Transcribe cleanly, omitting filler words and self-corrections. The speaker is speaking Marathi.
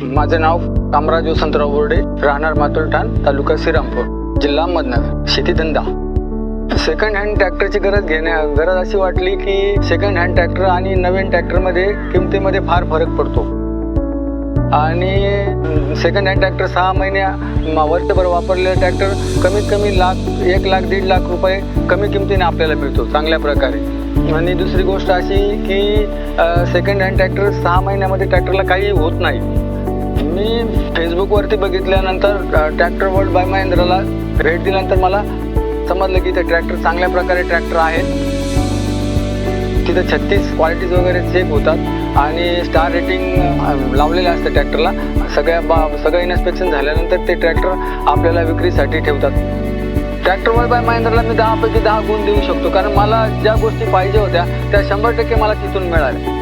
माझे नाव कामराज वसंतराव बोर्डे, राहणार मातुलठाण, तालुका श्रीरामपूर, जिल्हा अहमदनगर. शेतीधंदा. सेकंड हँड ट्रॅक्टरची गरज अशी वाटली की सेकंड हँड ट्रॅक्टर आणि नवीन ट्रॅक्टरमध्ये किमतीमध्ये फार फरक पडतो. आणि सेकंड हँड ट्रॅक्टर 6 महिने वर्षभर वापरलेला ट्रॅक्टर कमीत कमी 1 लाख 1.5 लाख रुपये कमी किमतीने आपल्याला मिळतो चांगल्या प्रकारे. आणि दुसरी गोष्ट अशी की सेकंड हँड ट्रॅक्टर 6 महिन्यामध्ये ट्रॅक्टरला काही होत नाही. मी फेसबुकवरती बघितल्यानंतर ट्रॅक्टर वर्ल्ड बाय महिंद्राला भेट दिल्यानंतर मला समजलं की ते ट्रॅक्टर चांगल्या प्रकारे ट्रॅक्टर आहे. तिथं 36 क्वालिटीज वगैरे चेक होतात आणि स्टार रेटिंग लावलेलं असतं ट्रॅक्टरला. सगळं इन्स्पेक्शन झाल्यानंतर ते ट्रॅक्टर आपल्याला विक्रीसाठी ठेवतात. ट्रॅक्टर वर्ल्ड बाय महिंद्राला मी 10 पैकी 10 गुण देऊ शकतो, कारण मला ज्या गोष्टी पाहिजे होत्या त्या 100% मला तिथून मिळाल्या.